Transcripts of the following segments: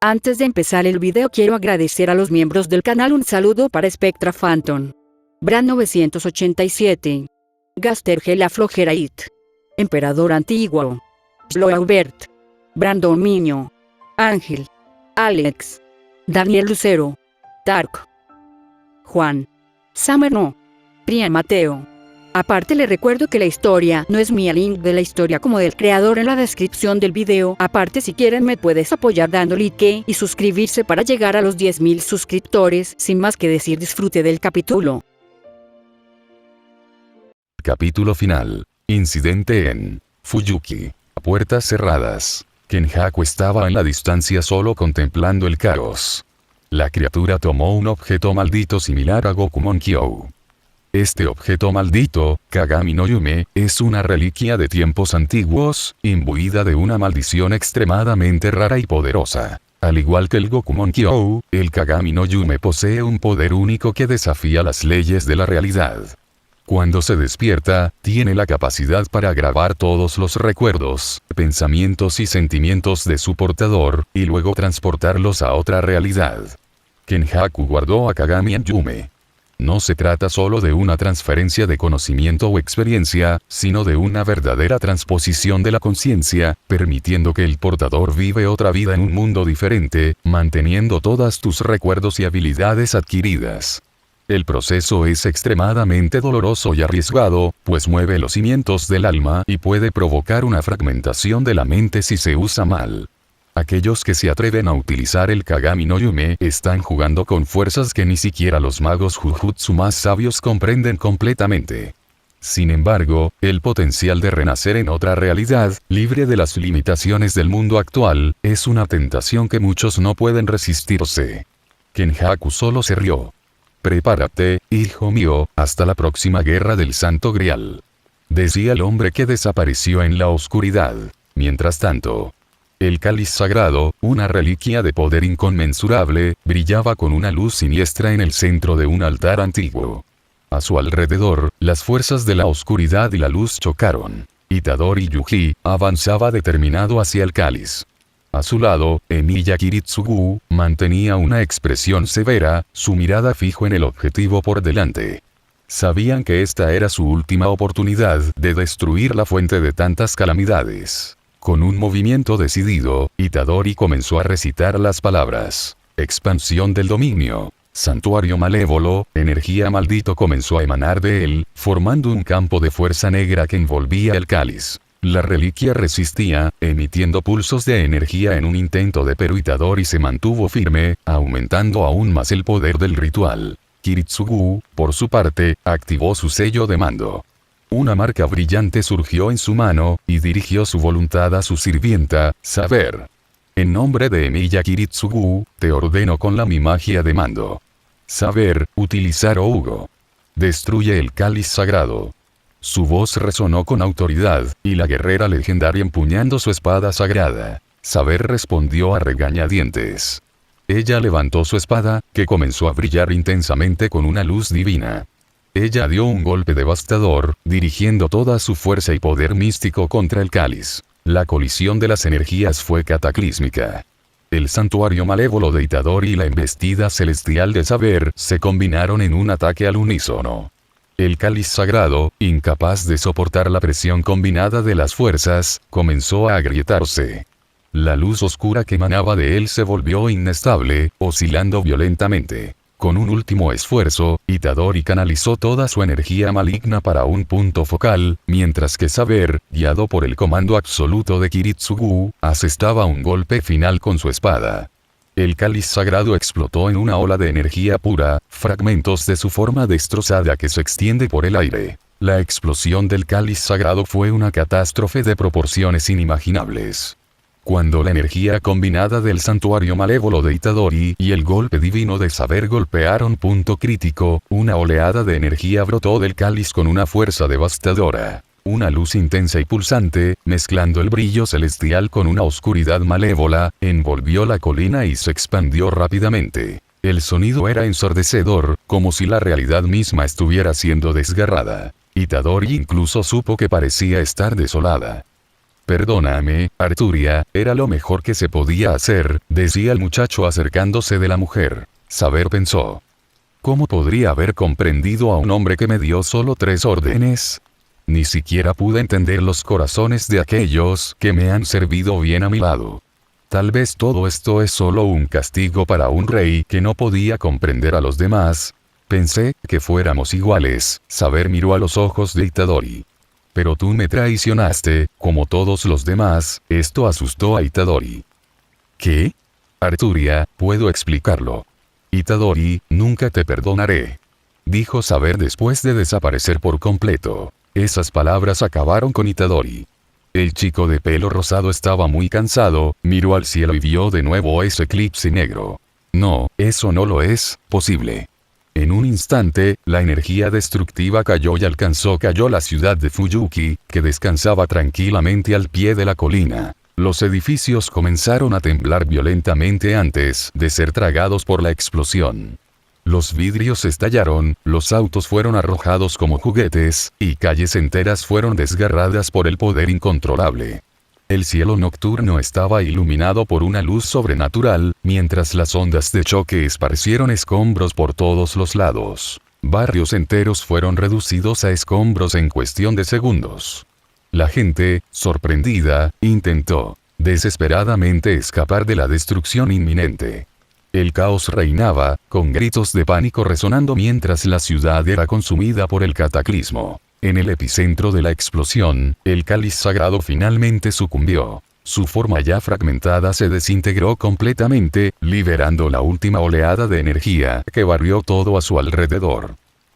Antes de empezar el video quiero agradecer a los miembros del canal. Un saludo para Spectra Phantom, Brand 987, Gaster Gela Flojerait, Emperador Antiguo, Sloaubert, Brandon Miño, Ángel, Alex, Daniel Lucero, Tark, Juan, Summer No, Prian Mateo. Aparte le recuerdo que la historia no es mía, link de la historia como del creador en la descripción del video. Aparte si quieren me puedes apoyar dando like y suscribirse para llegar a los 10.000 suscriptores. Sin más que decir, disfrute del capítulo. Capítulo final. Incidente en Fuyuki. A puertas cerradas. Kenjaku estaba en la distancia solo contemplando el caos. La criatura tomó un objeto maldito similar a Gokumon Kyou. Este objeto maldito, Kagami no Yume, es una reliquia de tiempos antiguos, imbuida de una maldición extremadamente rara y poderosa. Al igual que el Gokumon Kyou, el Kagami no Yume posee un poder único que desafía las leyes de la realidad. Cuando se despierta, tiene la capacidad para grabar todos los recuerdos, pensamientos y sentimientos de su portador, y luego transportarlos a otra realidad. Kenjaku guardó a Kagami no Yume. No se trata solo de una transferencia de conocimiento o experiencia, sino de una verdadera transposición de la conciencia, permitiendo que el portador vive otra vida en un mundo diferente, manteniendo todas tus recuerdos y habilidades adquiridas. El proceso es extremadamente doloroso y arriesgado, pues mueve los cimientos del alma y puede provocar una fragmentación de la mente si se usa mal. Aquellos que se atreven a utilizar el Kagami no Yume están jugando con fuerzas que ni siquiera los magos Jujutsu más sabios comprenden completamente. Sin embargo, el potencial de renacer en otra realidad, libre de las limitaciones del mundo actual, es una tentación que muchos no pueden resistirse. Kenjaku solo se rió. «Prepárate, hijo mío, hasta la próxima guerra del Santo Grial», decía el hombre que desapareció en la oscuridad. Mientras tanto, el cáliz sagrado, una reliquia de poder inconmensurable, brillaba con una luz siniestra en el centro de un altar antiguo. A su alrededor, las fuerzas de la oscuridad y la luz chocaron. Itadori Yuji avanzaba determinado hacia el cáliz. A su lado, Emiya Kiritsugu mantenía una expresión severa, su mirada fijo en el objetivo por delante. Sabían que esta era su última oportunidad de destruir la fuente de tantas calamidades. Con un movimiento decidido, Itadori comenzó a recitar las palabras: expansión del dominio, santuario malévolo, energía maldito comenzó a emanar de él, formando un campo de fuerza negra que envolvía el cáliz. La reliquia resistía, emitiendo pulsos de energía en un intento de pero Itadori se mantuvo firme, aumentando aún más el poder del ritual. Kiritsugu, por su parte, activó su sello de mando. Una marca brillante surgió en su mano, y dirigió su voluntad a su sirvienta, Saber. En nombre de Emiya Kiritsugu, te ordeno con mi magia de mando. Saber, utilizar Ougo. Destruye el cáliz sagrado. Su voz resonó con autoridad, y la guerrera legendaria empuñando su espada sagrada. Saber respondió a regañadientes. Ella levantó su espada, que comenzó a brillar intensamente con una luz divina. Ella dio un golpe devastador, dirigiendo toda su fuerza y poder místico contra el cáliz. La colisión de las energías fue cataclísmica. El santuario malévolo de Itadori y la embestida celestial de Saber se combinaron en un ataque al unísono. El cáliz sagrado, incapaz de soportar la presión combinada de las fuerzas, comenzó a agrietarse. La luz oscura que emanaba de él se volvió inestable, oscilando violentamente. Con un último esfuerzo, Itadori canalizó toda su energía maligna para un punto focal, mientras que Saber, guiado por el comando absoluto de Kiritsugu, asestaba un golpe final con su espada. El cáliz sagrado explotó en una ola de energía pura, fragmentos de su forma destrozada que se extiende por el aire. La explosión del cáliz sagrado fue una catástrofe de proporciones inimaginables. Cuando la energía combinada del santuario malévolo de Itadori y el golpe divino de Saber golpearon punto crítico, una oleada de energía brotó del cáliz con una fuerza devastadora. Una luz intensa y pulsante, mezclando el brillo celestial con una oscuridad malévola, envolvió la colina y se expandió rápidamente. El sonido era ensordecedor, como si la realidad misma estuviera siendo desgarrada. Itadori incluso supo que parecía estar desolada. Perdóname, Arturia, era lo mejor que se podía hacer, decía el muchacho acercándose de la mujer. Saber pensó. ¿Cómo podría haber comprendido a un hombre que me dio solo 3 órdenes? Ni siquiera pude entender los corazones de aquellos que me han servido bien a mi lado. Tal vez todo esto es solo un castigo para un rey que no podía comprender a los demás. Pensé que fuéramos iguales. Saber miró a los ojos de Itadori. Pero tú me traicionaste, como todos los demás. Esto asustó a Itadori. ¿Qué? Arturia, puedo explicarlo. Itadori, nunca te perdonaré. Dijo Saber después de desaparecer por completo. Esas palabras acabaron con Itadori. El chico de pelo rosado estaba muy cansado, miró al cielo y vio de nuevo ese eclipse negro. No, eso no lo es posible. En un instante, la energía destructiva cayó y cayó la ciudad de Fuyuki, que descansaba tranquilamente al pie de la colina. Los edificios comenzaron a temblar violentamente antes de ser tragados por la explosión. Los vidrios estallaron, los autos fueron arrojados como juguetes, y calles enteras fueron desgarradas por el poder incontrolable. El cielo nocturno estaba iluminado por una luz sobrenatural, mientras las ondas de choque esparcieron escombros por todos los lados. Barrios enteros fueron reducidos a escombros en cuestión de segundos. La gente, sorprendida, intentó desesperadamente escapar de la destrucción inminente. El caos reinaba, con gritos de pánico resonando mientras la ciudad era consumida por el cataclismo. En el epicentro de la explosión, el cáliz sagrado finalmente sucumbió. Su forma ya fragmentada se desintegró completamente, liberando la última oleada de energía que barrió todo a su alrededor.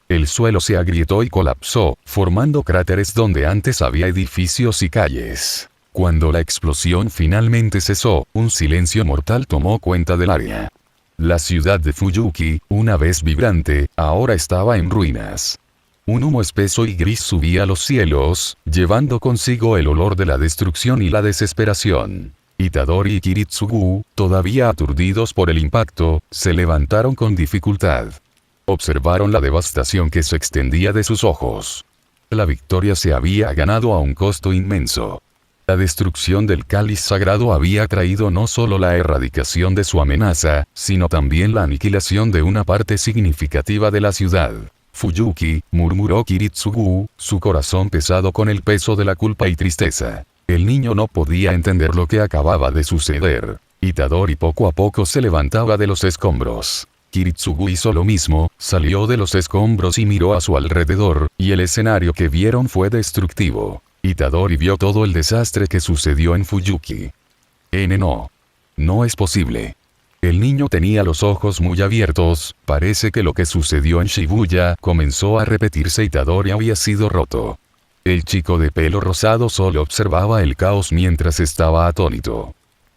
El suelo se agrietó y colapsó, formando cráteres donde antes había edificios y calles. Cuando la explosión finalmente cesó, un silencio mortal tomó cuenta del área. La ciudad de Fuyuki, una vez vibrante, ahora estaba en ruinas. Un humo espeso y gris subía a los cielos, llevando consigo el olor de la destrucción y la desesperación. Itadori y Kiritsugu, todavía aturdidos por el impacto, se levantaron con dificultad. Observaron la devastación que se extendía de sus ojos. La victoria se había ganado a un costo inmenso. La destrucción del cáliz sagrado había traído no solo la erradicación de su amenaza, sino también la aniquilación de una parte significativa de la ciudad. Fuyuki, murmuró Kiritsugu, su corazón pesado con el peso de la culpa y tristeza. El niño no podía entender lo que acababa de suceder. Itadori poco a poco se levantaba de los escombros. Kiritsugu hizo lo mismo, salió de los escombros y miró a su alrededor, y el escenario que vieron fue destructivo. Itadori vio todo el desastre que sucedió en Fuyuki. No. No es posible. El niño tenía los ojos muy abiertos, parece que lo que sucedió en Shibuya comenzó a repetirse. Itadori había sido roto. El chico de pelo rosado solo observaba el caos mientras estaba atónito.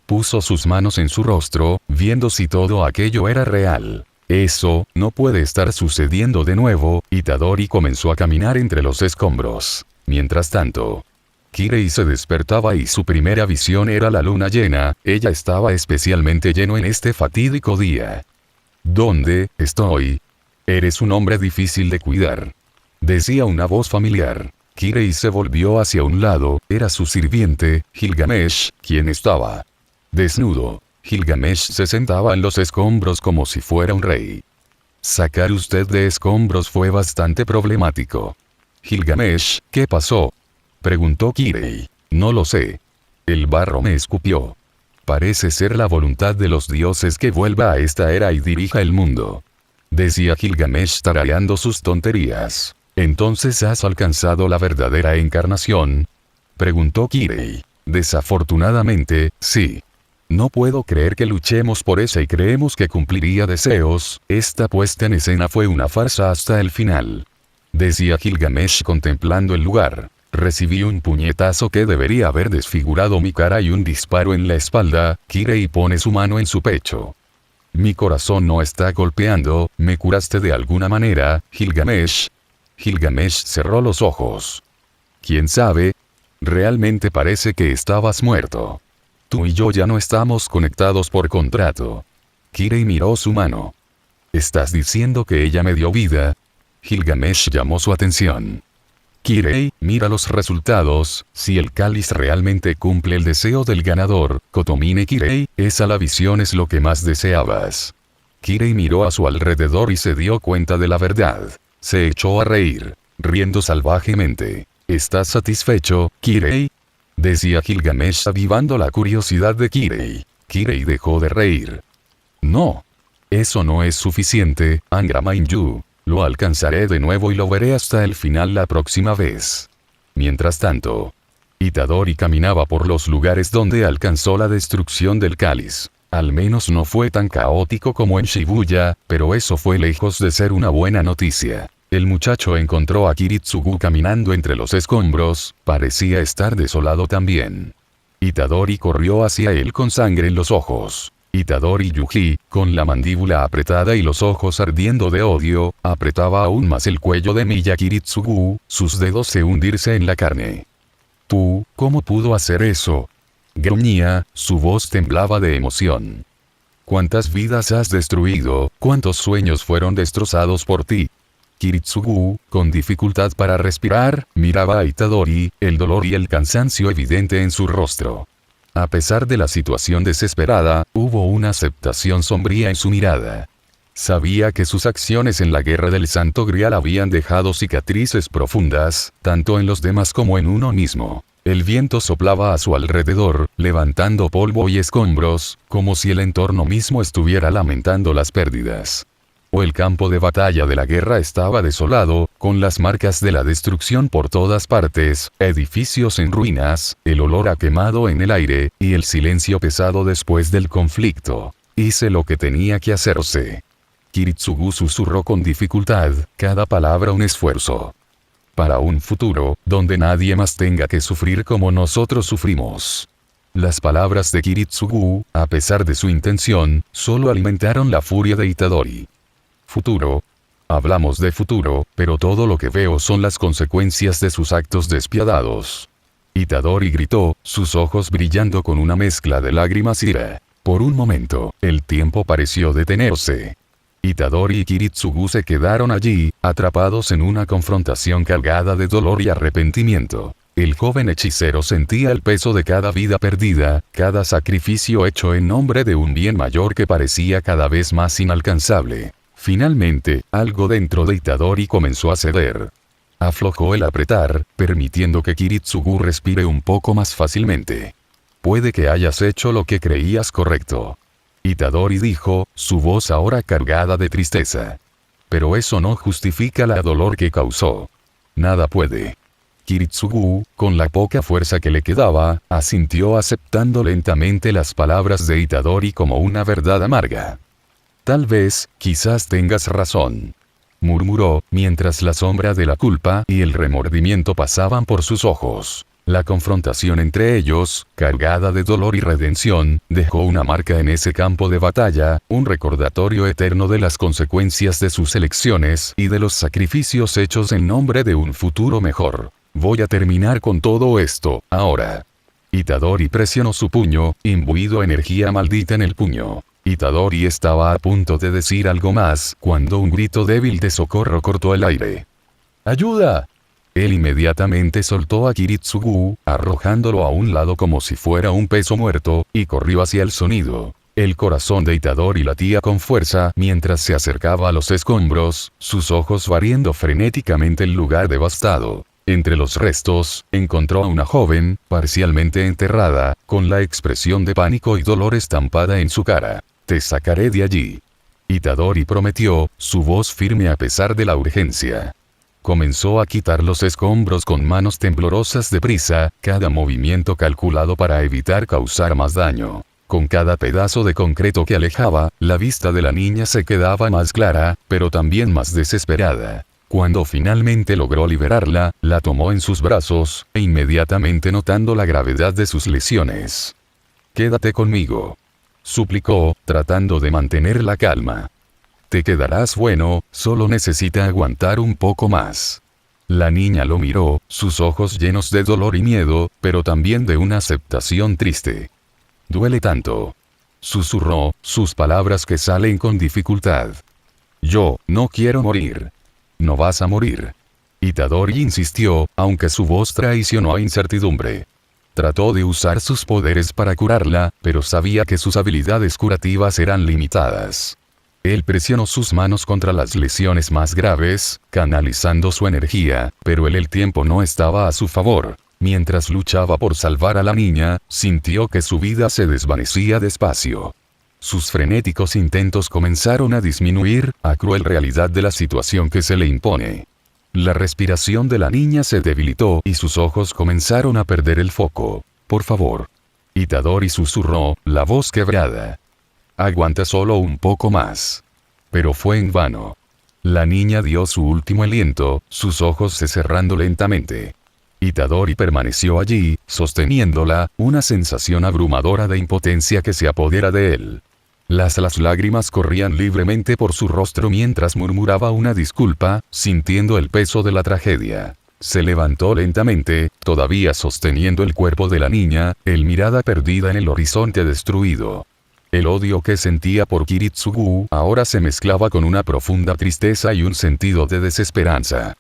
Puso sus manos en su rostro, viendo si todo aquello era real. Eso no puede estar sucediendo de nuevo. Itadori comenzó a caminar entre los escombros. Mientras tanto, Kirei se despertaba y su primera visión era la luna llena. Ella estaba especialmente lleno en este fatídico día. ¿Dónde estoy? Eres un hombre difícil de cuidar, decía una voz familiar. Kirei se volvió hacia un lado, era su sirviente, Gilgamesh, quien estaba desnudo. Gilgamesh se sentaba en los escombros como si fuera un rey. Sacar usted de escombros fue bastante problemático. Gilgamesh, ¿qué pasó? Preguntó Kirei. No lo sé. El barro me escupió. Parece ser la voluntad de los dioses que vuelva a esta era y dirija el mundo, decía Gilgamesh tarareando sus tonterías. ¿Entonces has alcanzado la verdadera encarnación? Preguntó Kirei. Desafortunadamente, sí. No puedo creer que luchemos por esa y creemos que cumpliría deseos. Esta puesta en escena fue una farsa hasta el final, decía Gilgamesh contemplando el lugar. Recibí un puñetazo que debería haber desfigurado mi cara y un disparo en la espalda. Kirei pone su mano en su pecho. Mi corazón no está golpeando. ¿Me curaste de alguna manera, Gilgamesh? Gilgamesh cerró los ojos. ¿Quién sabe? Realmente parece que estabas muerto. Tú y yo ya no estamos conectados por contrato. Kirei miró su mano. ¿Estás diciendo que ella me dio vida? Gilgamesh llamó su atención. Kirei, mira los resultados, si el cáliz realmente cumple el deseo del ganador, Kotomine Kirei, esa la visión es lo que más deseabas. Kirei miró a su alrededor y se dio cuenta de la verdad. Se echó a reír, riendo salvajemente. ¿Estás satisfecho, Kirei? Decía Gilgamesh avivando la curiosidad de Kirei. Kirei dejó de reír. No. Eso no es suficiente, Angra Mainyu. Lo alcanzaré de nuevo y lo veré hasta el final la próxima vez. Mientras tanto, Itadori caminaba por los lugares donde alcanzó la destrucción del cáliz. Al menos no fue tan caótico como en Shibuya, pero eso fue lejos de ser una buena noticia. El muchacho encontró a Kiritsugu caminando entre los escombros, parecía estar desolado también. Itadori corrió hacia él con sangre en los ojos. Itadori Yuji, con la mandíbula apretada y los ojos ardiendo de odio, apretaba aún más el cuello de Miya Kiritsugu, sus dedos se hundirse en la carne. «¿Tú, cómo pudo hacer eso?», gruñía, su voz temblaba de emoción. «¿Cuántas vidas has destruido? ¿Cuántos sueños fueron destrozados por ti?». Kiritsugu, con dificultad para respirar, miraba a Itadori, el dolor y el cansancio evidente en su rostro. A pesar de la situación desesperada, hubo una aceptación sombría en su mirada. Sabía que sus acciones en la guerra del Santo Grial habían dejado cicatrices profundas, tanto en los demás como en uno mismo. El viento soplaba a su alrededor, levantando polvo y escombros, como si el entorno mismo estuviera lamentando las pérdidas. O el campo de batalla de la guerra estaba desolado, con las marcas de la destrucción por todas partes, edificios en ruinas, el olor a quemado en el aire, y el silencio pesado después del conflicto. Hice lo que tenía que hacerse. Kiritsugu susurró con dificultad, cada palabra un esfuerzo. Para un futuro, donde nadie más tenga que sufrir como nosotros sufrimos. Las palabras de Kiritsugu, a pesar de su intención, solo alimentaron la furia de Itadori. Futuro. Hablamos de futuro, pero todo lo que veo son las consecuencias de sus actos despiadados. Itadori gritó, sus ojos brillando con una mezcla de lágrimas y ira. Por un momento, el tiempo pareció detenerse. Itadori y Kiritsugu se quedaron allí, atrapados en una confrontación cargada de dolor y arrepentimiento. El joven hechicero sentía el peso de cada vida perdida, cada sacrificio hecho en nombre de un bien mayor que parecía cada vez más inalcanzable. Finalmente, algo dentro de Itadori comenzó a ceder. Aflojó el apretar, permitiendo que Kiritsugu respire un poco más fácilmente. Puede que hayas hecho lo que creías correcto. Itadori dijo, su voz ahora cargada de tristeza. Pero eso no justifica la dolor que causó. Nada puede. Kiritsugu, con la poca fuerza que le quedaba, asintió aceptando lentamente las palabras de Itadori como una verdad amarga. Tal vez, quizás tengas razón, murmuró, mientras la sombra de la culpa y el remordimiento pasaban por sus ojos. La confrontación entre ellos, cargada de dolor y redención, dejó una marca en ese campo de batalla, un recordatorio eterno de las consecuencias de sus elecciones y de los sacrificios hechos en nombre de un futuro mejor. Voy a terminar con todo esto, ahora. Itadori presionó su puño, imbuido energía maldita en el puño. Itadori estaba a punto de decir algo más, cuando un grito débil de socorro cortó el aire. ¡Ayuda! Él inmediatamente soltó a Kiritsugu, arrojándolo a un lado como si fuera un peso muerto, y corrió hacia el sonido. El corazón de Itadori latía con fuerza mientras se acercaba a los escombros, sus ojos barriendo frenéticamente el lugar devastado. Entre los restos, encontró a una joven, parcialmente enterrada, con la expresión de pánico y dolor estampada en su cara. «Te sacaré de allí». Itadori prometió, su voz firme a pesar de la urgencia. Comenzó a quitar los escombros con manos temblorosas de prisa, cada movimiento calculado para evitar causar más daño. Con cada pedazo de concreto que alejaba, la vista de la niña se quedaba más clara, pero también más desesperada. Cuando finalmente logró liberarla, la tomó en sus brazos, e inmediatamente notando la gravedad de sus lesiones. «Quédate conmigo», suplicó, tratando de mantener la calma. «Te quedarás bueno, solo necesita aguantar un poco más». La niña lo miró, sus ojos llenos de dolor y miedo, pero también de una aceptación triste. «Duele tanto», susurró, sus palabras que salen con dificultad. «Yo, no quiero morir». «No vas a morir». Itadori insistió, aunque su voz traicionó a incertidumbre. Trató de usar sus poderes para curarla, pero sabía que sus habilidades curativas eran limitadas. Él presionó sus manos contra las lesiones más graves, canalizando su energía, pero el tiempo no estaba a su favor. Mientras luchaba por salvar a la niña, sintió que su vida se desvanecía despacio. Sus frenéticos intentos comenzaron a disminuir, a cruel realidad de la situación que se le impone. La respiración de la niña se debilitó y sus ojos comenzaron a perder el foco. Por favor. Itadori susurró, la voz quebrada. Aguanta solo un poco más. Pero fue en vano. La niña dio su último aliento, sus ojos se cerrando lentamente. Itadori permaneció allí, sosteniéndola, una sensación abrumadora de impotencia que se apodera de él. Las lágrimas corrían libremente por su rostro mientras murmuraba una disculpa, sintiendo el peso de la tragedia. Se levantó lentamente, todavía sosteniendo el cuerpo de la niña, el mirada perdida en el horizonte destruido. El odio que sentía por Kiritsugu ahora se mezclaba con una profunda tristeza y un sentido de desesperanza.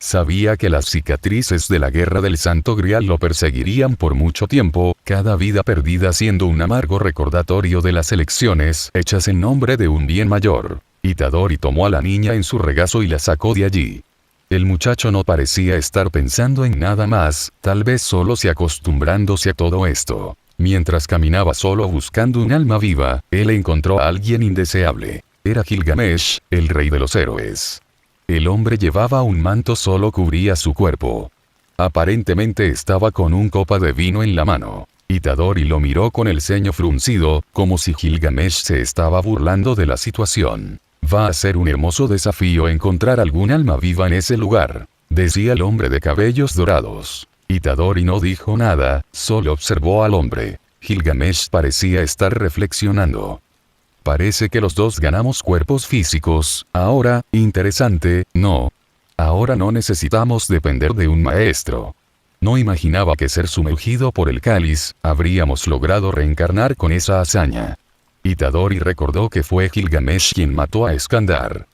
Sabía que las cicatrices de la guerra del Santo Grial lo perseguirían por mucho tiempo, cada vida perdida siendo un amargo recordatorio de las elecciones hechas en nombre de un bien mayor. Itadori tomó a la niña en su regazo y la sacó de allí. El muchacho no parecía estar pensando en nada más, tal vez solo se acostumbrándose a todo esto. Mientras caminaba solo buscando un alma viva, él encontró a alguien indeseable. Era Gilgamesh, el rey de los héroes. El hombre llevaba un manto solo cubría su cuerpo. Aparentemente estaba con un copa de vino en la mano. Itadori lo miró con el ceño fruncido, como si Gilgamesh se estaba burlando de la situación. Va a ser un hermoso desafío encontrar algún alma viva en ese lugar, decía el hombre de cabellos dorados. Itadori no dijo nada, solo observó al hombre. Gilgamesh parecía estar reflexionando. Parece que los dos ganamos cuerpos físicos, ahora, interesante, ¿no? Ahora no necesitamos depender de un maestro. No imaginaba que ser sumergido por el cáliz, habríamos logrado reencarnar con esa hazaña. Itadori recordó que fue Gilgamesh quien mató a Skandar.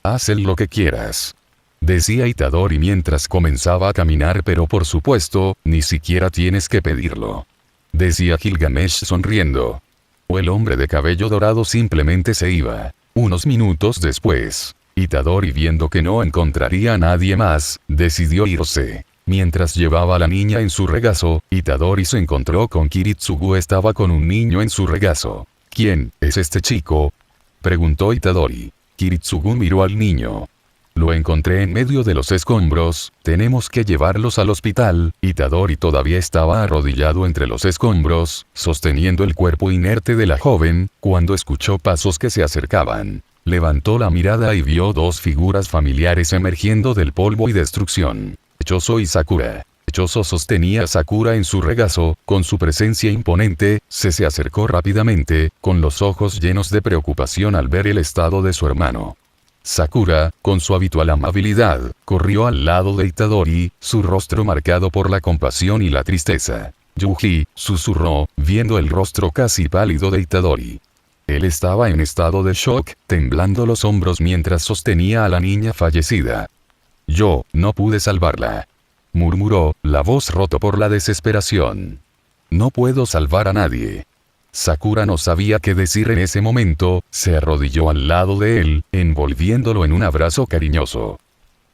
Haz lo que quieras. Decía Itadori mientras comenzaba a caminar, pero por supuesto, ni siquiera tienes que pedirlo. Decía Gilgamesh sonriendo. O el hombre de cabello dorado simplemente se iba. Unos minutos después, Itadori, viendo que no encontraría a nadie más, decidió irse. Mientras llevaba a la niña en su regazo, Itadori se encontró con Kiritsugu. Estaba con un niño en su regazo. ¿Quién es este chico?, preguntó Itadori. Kiritsugu miró al niño. Lo encontré en medio de los escombros, tenemos que llevarlos al hospital. Itadori todavía estaba arrodillado entre los escombros, sosteniendo el cuerpo inerte de la joven, cuando escuchó pasos que se acercaban. Levantó la mirada y vio dos figuras familiares emergiendo del polvo y destrucción. Choso y Sakura. Choso sostenía a Sakura en su regazo, con su presencia imponente, se acercó rápidamente, con los ojos llenos de preocupación al ver el estado de su hermano. Sakura, con su habitual amabilidad, corrió al lado de Itadori, su rostro marcado por la compasión y la tristeza. Yuji, susurró, viendo el rostro casi pálido de Itadori. Él estaba en estado de shock, temblando los hombros mientras sostenía a la niña fallecida. Yo no pude salvarla, murmuró, la voz rota por la desesperación. No puedo salvar a nadie. Sakura no sabía qué decir en ese momento, se arrodilló al lado de él, envolviéndolo en un abrazo cariñoso.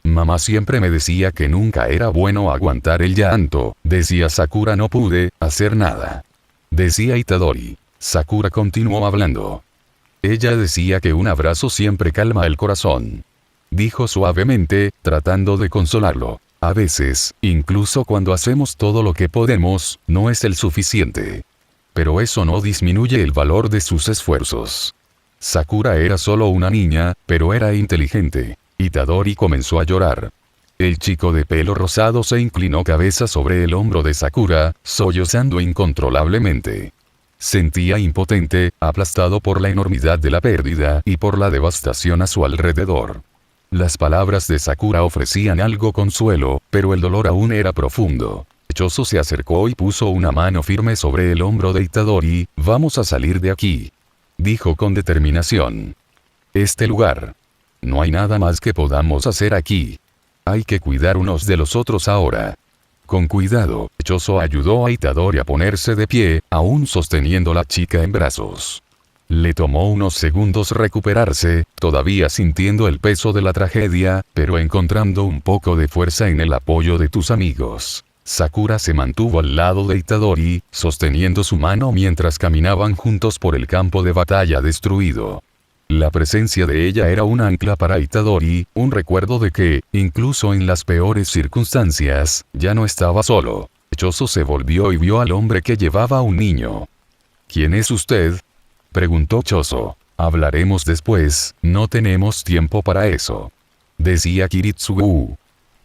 Mamá siempre me decía que nunca era bueno aguantar el llanto, decía Sakura. No pude hacer nada, decía Itadori. Sakura continuó hablando. Ella decía que un abrazo siempre calma el corazón, dijo suavemente, tratando de consolarlo. A veces, incluso cuando hacemos todo lo que podemos, no es el suficiente. Pero eso no disminuye el valor de sus esfuerzos. Sakura era solo una niña, pero era inteligente. Itadori comenzó a llorar. El chico de pelo rosado se inclinó cabeza sobre el hombro de Sakura, sollozando incontrolablemente. Sentía impotente, aplastado por la enormidad de la pérdida y por la devastación a su alrededor. Las palabras de Sakura ofrecían algo consuelo, pero el dolor aún era profundo. Choso se acercó y puso una mano firme sobre el hombro de Itadori. Vamos a salir de aquí, dijo con determinación. Este lugar. No hay nada más que podamos hacer aquí. Hay que cuidar unos de los otros ahora. Con cuidado, Choso ayudó a Itadori a ponerse de pie, aún sosteniendo a la chica en brazos. Le tomó unos segundos recuperarse, todavía sintiendo el peso de la tragedia, pero encontrando un poco de fuerza en el apoyo de tus amigos. Sakura se mantuvo al lado de Itadori, sosteniendo su mano mientras caminaban juntos por el campo de batalla destruido. La presencia de ella era un ancla para Itadori, un recuerdo de que, incluso en las peores circunstancias, ya no estaba solo. Choso se volvió y vio al hombre que llevaba a un niño. ¿Quién es usted?, preguntó Choso. Hablaremos después, no tenemos tiempo para eso, decía Kiritsugu.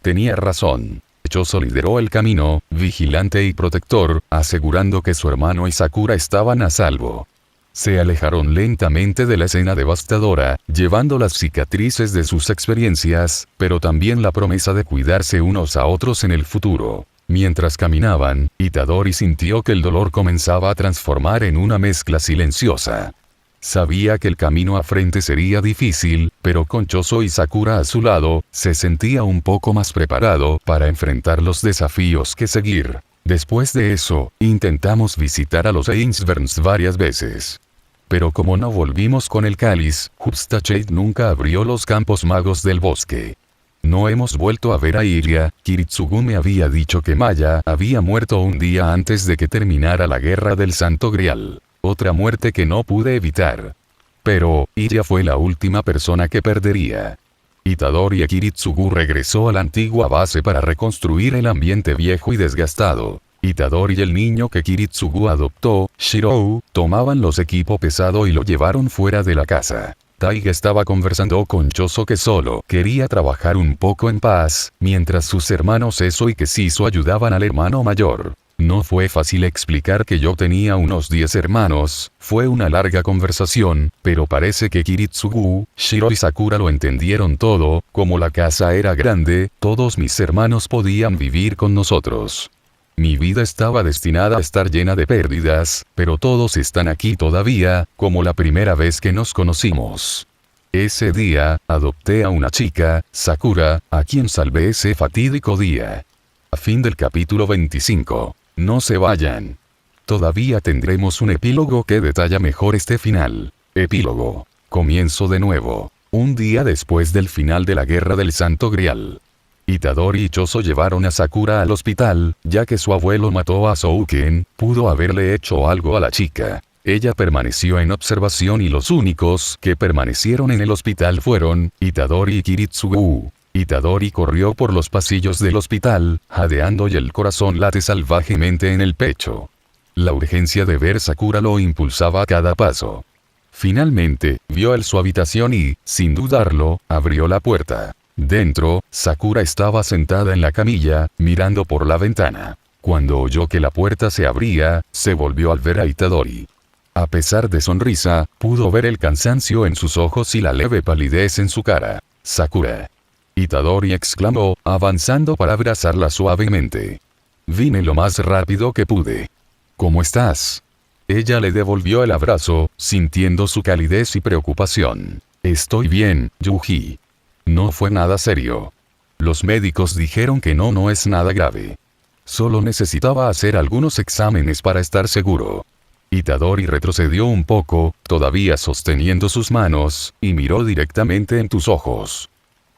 Tenía razón. Choso lideró el camino, vigilante y protector, asegurando que su hermano y Sakura estaban a salvo. Se alejaron lentamente de la escena devastadora, llevando las cicatrices de sus experiencias, pero también la promesa de cuidarse unos a otros en el futuro. Mientras caminaban, Itadori sintió que el dolor comenzaba a transformar en una mezcla silenciosa. Sabía que el camino a frente sería difícil, pero con Choso y Sakura a su lado, se sentía un poco más preparado para enfrentar los desafíos que seguir. Después de eso, intentamos visitar a los Ainsburns varias veces. Pero como no volvimos con el cáliz, Hupstachade nunca abrió los campos magos del bosque. No hemos vuelto a ver a Iria. Kiritsugu me había dicho que Maya había muerto un día antes de que terminara la guerra del Santo Grial. Otra muerte que no pude evitar. Pero, Iria fue la última persona que perdería. Itadori Kiritsugu regresó a la antigua base para reconstruir el ambiente viejo y desgastado. Itadori y el niño que Kiritsugu adoptó, Shirou, tomaban los equipo pesado y lo llevaron fuera de la casa. Taiga estaba conversando con Choso que solo quería trabajar un poco en paz, mientras sus hermanos Eso y Kesiso ayudaban al hermano mayor. No fue fácil explicar que yo tenía unos 10 hermanos, fue una larga conversación, pero parece que Kiritsugu, Shiro y Sakura lo entendieron todo. Como la casa era grande, todos mis hermanos podían vivir con nosotros. Mi vida estaba destinada a estar llena de pérdidas, pero todos están aquí todavía, como la primera vez que nos conocimos. Ese día, adopté a una chica, Sakura, a quien salvé ese fatídico día. A fin del capítulo 25. No se vayan. Todavía tendremos un epílogo que detalla mejor este final. Epílogo. Comienzo de nuevo. Un día después del final de la Guerra del Santo Grial. Itadori y Choso llevaron a Sakura al hospital, ya que su abuelo mató a Souken, pudo haberle hecho algo a la chica. Ella permaneció en observación y los únicos que permanecieron en el hospital fueron Itadori y Kiritsugu. Itadori corrió por los pasillos del hospital, jadeando y el corazón late salvajemente en el pecho. La urgencia de ver Sakura lo impulsaba a cada paso. Finalmente, vio su habitación y, sin dudarlo, abrió la puerta. Dentro, Sakura estaba sentada en la camilla, mirando por la ventana. Cuando oyó que la puerta se abría, se volvió al ver a Itadori. A pesar de sonrisa, pudo ver el cansancio en sus ojos y la leve palidez en su cara. «Sakura». Itadori exclamó, avanzando para abrazarla suavemente. «Vine lo más rápido que pude». «¿Cómo estás?». Ella le devolvió el abrazo, sintiendo su calidez y preocupación. «Estoy bien, Yuji. No fue nada serio. Los médicos dijeron que no es nada grave. Solo necesitaba hacer algunos exámenes para estar seguro». Itadori retrocedió un poco, todavía sosteniendo sus manos, y miró directamente en tus ojos.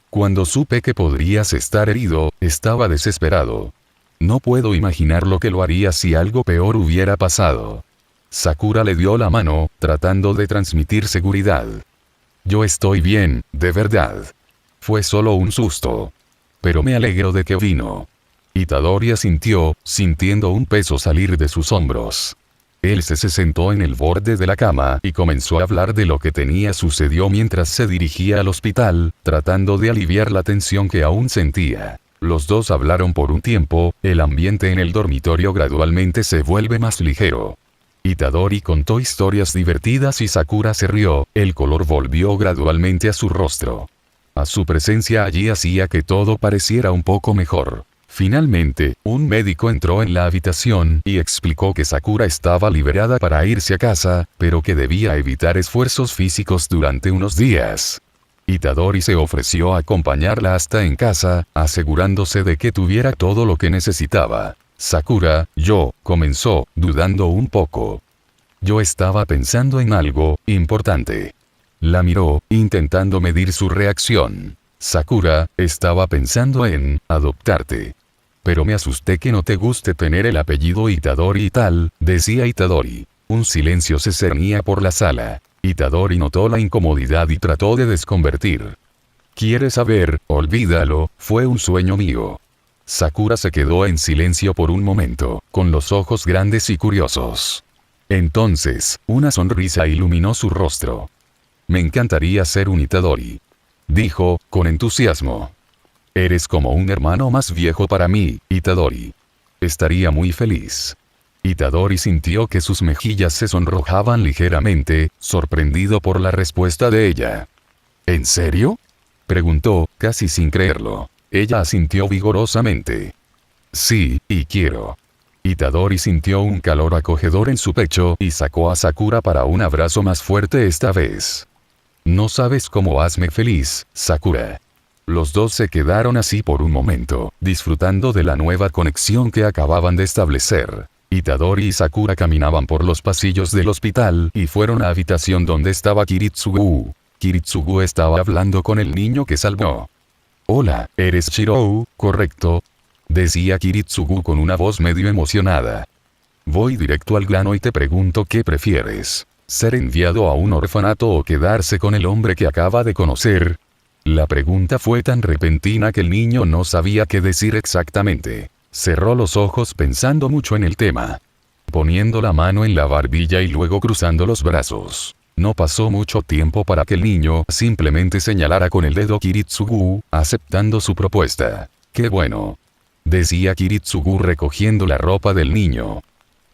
«Cuando supe que podrías estar herido, estaba desesperado. No puedo imaginar lo que lo haría si algo peor hubiera pasado». Sakura le dio la mano, tratando de transmitir seguridad. «Yo estoy bien, de verdad. Fue solo un susto. Pero me alegro de que vino». Itadori asintió, sintiendo un peso salir de sus hombros. Él se sentó en el borde de la cama y comenzó a hablar de lo que sucedió mientras se dirigía al hospital, tratando de aliviar la tensión que aún sentía. Los dos hablaron por un tiempo, el ambiente en el dormitorio gradualmente se vuelve más ligero. Itadori contó historias divertidas y Sakura se rió, el color volvió gradualmente a su rostro. A su presencia allí hacía que todo pareciera un poco mejor. Finalmente, un médico entró en la habitación y explicó que Sakura estaba liberada para irse a casa, pero que debía evitar esfuerzos físicos durante unos días. Itadori se ofreció a acompañarla hasta en casa, asegurándose de que tuviera todo lo que necesitaba. Sakura, comenzó, dudando un poco. Yo estaba pensando en algo importante. La miró, intentando medir su reacción. Sakura, estaba pensando en adoptarte. Pero me asusté que no te guste tener el apellido Itadori y tal, decía Itadori. Un silencio se cernía por la sala. Itadori notó la incomodidad y trató de desconvertir. ¿Quieres saber? Olvídalo, fue un sueño mío. Sakura se quedó en silencio por un momento, con los ojos grandes y curiosos. Entonces, una sonrisa iluminó su rostro. Me encantaría ser un Itadori, dijo, con entusiasmo. Eres como un hermano más viejo para mí, Itadori. Estaría muy feliz. Itadori sintió que sus mejillas se sonrojaban ligeramente, sorprendido por la respuesta de ella. ¿En serio? Preguntó, casi sin creerlo. Ella asintió vigorosamente. Sí, y quiero. Itadori sintió un calor acogedor en su pecho y sacó a Sakura para un abrazo más fuerte esta vez. No sabes cómo hazme feliz, Sakura. Los dos se quedaron así por un momento, disfrutando de la nueva conexión que acababan de establecer. Itadori y Sakura caminaban por los pasillos del hospital y fueron a la habitación donde estaba Kiritsugu. Kiritsugu estaba hablando con el niño que salvó. Hola, eres Shirou, ¿correcto? Decía Kiritsugu con una voz medio emocionada. Voy directo al grano y te pregunto qué prefieres. ¿Ser enviado a un orfanato o quedarse con el hombre que acaba de conocer? La pregunta fue tan repentina que el niño no sabía qué decir exactamente. Cerró los ojos pensando mucho en el tema. Poniendo la mano en la barbilla y luego cruzando los brazos. No pasó mucho tiempo para que el niño simplemente señalara con el dedo Kiritsugu, aceptando su propuesta. ¡Qué bueno!, decía Kiritsugu recogiendo la ropa del niño.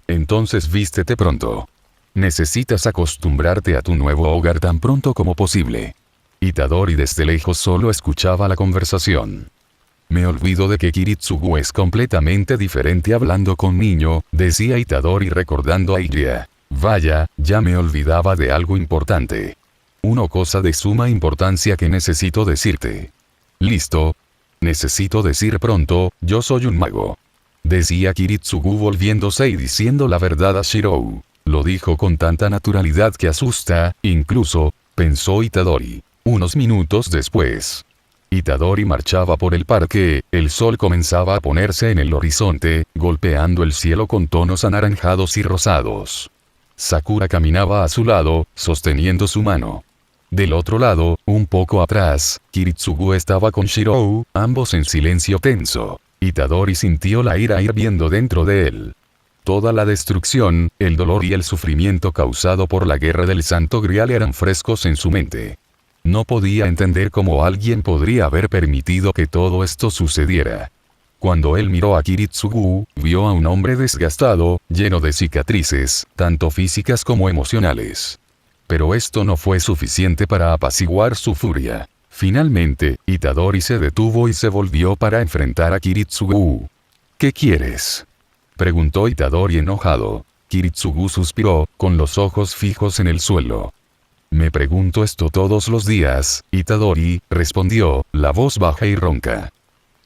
Entonces vístete pronto. Necesitas acostumbrarte a tu nuevo hogar tan pronto como posible. Itadori desde lejos solo escuchaba la conversación. Me olvido de que Kiritsugu es completamente diferente hablando con niño, decía Itadori recordando a Iria. Vaya, ya me olvidaba de algo importante. Una cosa de suma importancia que necesito decirte. ¿Listo? Necesito decir pronto, yo soy un mago. Decía Kiritsugu volviéndose y diciendo la verdad a Shirou. Lo dijo con tanta naturalidad que asusta, incluso, pensó Itadori. Unos minutos después. Itadori marchaba por el parque, el sol comenzaba a ponerse en el horizonte, golpeando el cielo con tonos anaranjados y rosados. Sakura caminaba a su lado, sosteniendo su mano. Del otro lado, un poco atrás, Kiritsugu estaba con Shirou, ambos en silencio tenso. Itadori sintió la ira hirviendo dentro de él. Toda la destrucción, el dolor y el sufrimiento causado por la guerra del Santo Grial eran frescos en su mente. No podía entender cómo alguien podría haber permitido que todo esto sucediera. Cuando él miró a Kiritsugu, vio a un hombre desgastado, lleno de cicatrices, tanto físicas como emocionales. Pero esto no fue suficiente para apaciguar su furia. Finalmente, Itadori se detuvo y se volvió para enfrentar a Kiritsugu. ¿Qué quieres?, preguntó Itadori enojado. Kiritsugu suspiró, con los ojos fijos en el suelo. Me pregunto esto todos los días, Itadori, respondió, la voz baja y ronca.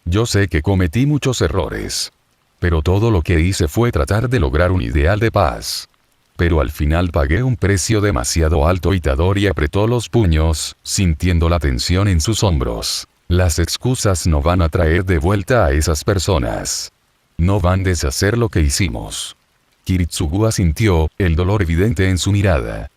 Yo sé que cometí muchos errores. Pero todo lo que hice fue tratar de lograr un ideal de paz. Pero al final pagué un precio demasiado alto. Itadori apretó los puños, sintiendo la tensión en sus hombros. Las excusas no van a traer de vuelta a esas personas. No van a deshacer lo que hicimos. Kiritsugu asintió, el dolor evidente en su mirada.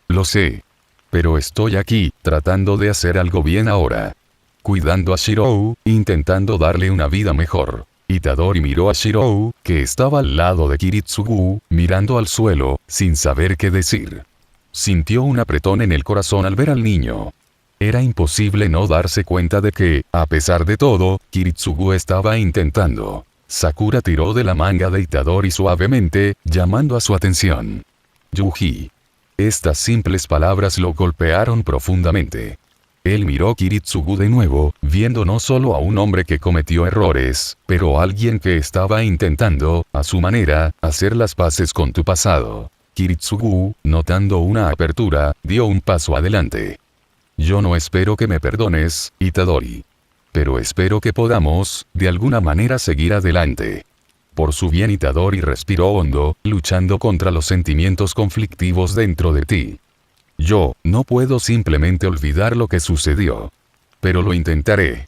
Lo sé. Pero estoy aquí, tratando de hacer algo bien ahora. Cuidando a Shirou, intentando darle una vida mejor. Itadori miró a Shirou, que estaba al lado de Kiritsugu, mirando al suelo, sin saber qué decir. Sintió un apretón en el corazón al ver al niño. Era imposible no darse cuenta de que, a pesar de todo, Kiritsugu estaba intentando. Sakura tiró de la manga de Itadori suavemente, llamando a su atención. Yuji. Estas simples palabras lo golpearon profundamente. Él miró a Kiritsugu de nuevo, viendo no solo a un hombre que cometió errores, pero a alguien que estaba intentando, a su manera, hacer las paces con tu pasado. Kiritsugu, notando una apertura, dio un paso adelante. Yo no espero que me perdones, Itadori. Pero espero que podamos, de alguna manera, seguir adelante. Por su bien. Itadori respiró hondo, luchando contra los sentimientos conflictivos dentro de ti. Yo, no puedo simplemente olvidar lo que sucedió. Pero lo intentaré.